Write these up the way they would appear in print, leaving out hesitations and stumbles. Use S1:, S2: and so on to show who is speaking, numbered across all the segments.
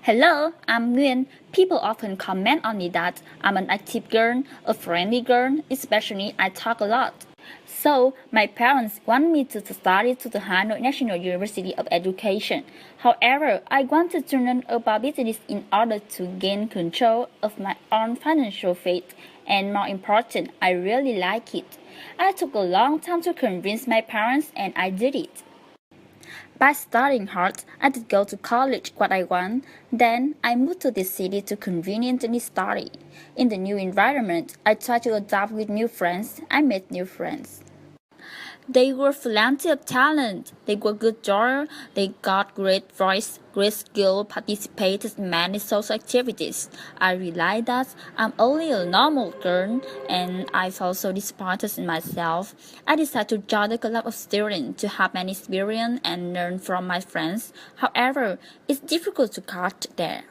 S1: Hello, I'm Nguyen. People often comment on me that I'm an active girl, a friendly girl, especially I talk a lot. So, my parents want me to study to the Hanoi National University of Education. However, I wanted to learn about business in order to gain control of my own financial fate, and more important, I really like it. I took a long time to convince my parents, and I did it. By studying hard, I did go to college what I want. Then I moved to this city to conveniently study. In the new environment, I tried to adapt with new friends. I made new friends. They were plenty of talent. They were good drawer. They got great voice, great skill, participated in many social activities. I realized that I'm only a normal girl and I felt so disappointed in myself. I decided to join the club of students to have many experience and learn from my friends. However, it's difficult to cut there.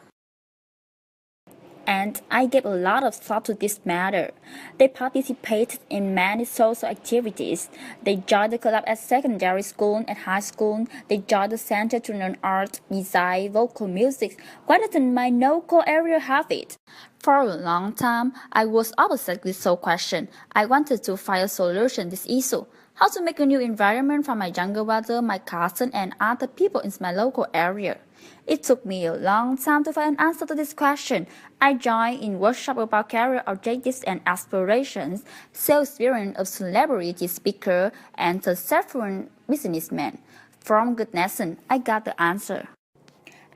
S1: And I gave a lot of thought to this matter. They participated in many social activities. They joined the club at secondary school and high school. They joined the center to learn art, design, vocal music. Why doesn't my local area have it? For a long time, I was obsessed with this question. I wanted to find a solution to this issue. How to make a new environment for my younger brother, my cousin, and other people in my local area. It took me a long time to find an answer to this question. I joined in workshops about career objectives and aspirations, sales experience of celebrity speaker, and successful businessman. From good lesson, I got the answer.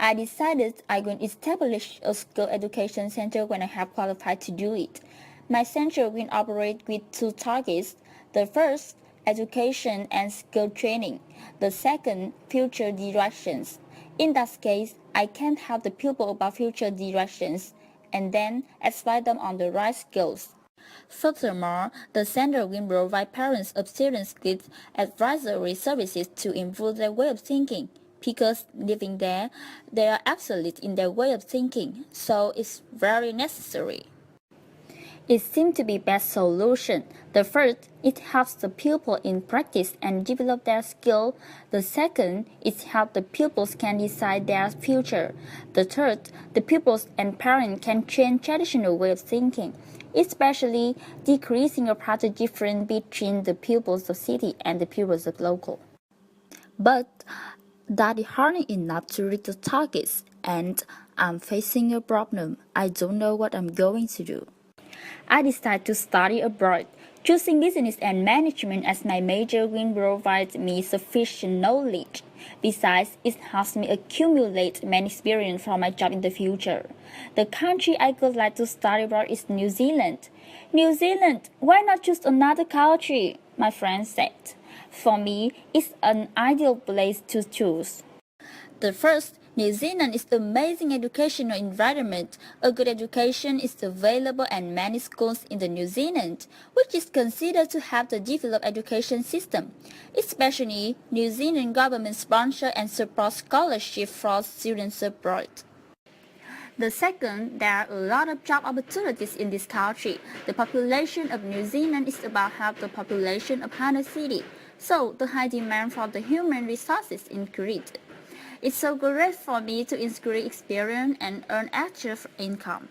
S1: I decided I would establish a skill education center when I have qualified to do it. My center will operate with two targets. The first, education and skill training. The second, future directions. In that case, I can help the pupil about future directions and then advise them on the right skills. Furthermore, the center will provide parents of students with advisory services to improve their way of thinking. Because living there, they are absolute in their way of thinking, so it's very necessary. It seemed to be best solution. The first, it helps the pupil in practice and develop their skill. The second, it helps the pupils can decide their future. The third, the pupils and parents can change traditional way of thinking, especially decreasing apart the difference between the pupils of city and the pupils of local. But that is hardly enough to reach the targets, and I'm facing a problem. I don't know what I'm going to do. I decided to study abroad. Choosing business and management as my major will provide me sufficient knowledge. Besides, it helps me accumulate many experience for my job in the future. The country I would like to study abroad is New Zealand. New Zealand? Why not choose another country? My friend said. For me, it's an ideal place to choose. The first, New Zealand is an amazing educational environment. A good education is available at many schools in the New Zealand, which is considered to have the developed education system. Especially, New Zealand government sponsor and support scholarship for students abroad. The second, there are a lot of job opportunities in this country. The population of New Zealand is about half the population of Hanoi City, so the high demand for the human resources increased. It's so great for me to increase experience and earn extra income.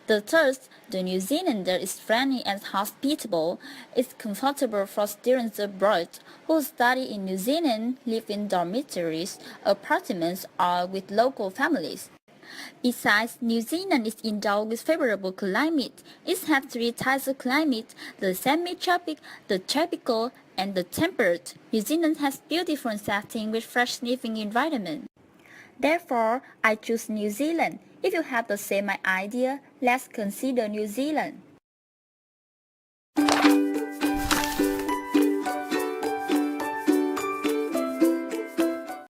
S1: The third, the New Zealander is friendly and hospitable. It's comfortable for students abroad who study in New Zealand, live in dormitories, apartments, or with local families. Besides, New Zealand is endowed with favorable climate. It has three types of climate: the semi-tropic, the tropical, and the temperate. New Zealand has beautiful setting with fresh living environment. Therefore, I choose New Zealand. If you have the same idea, let's consider New Zealand.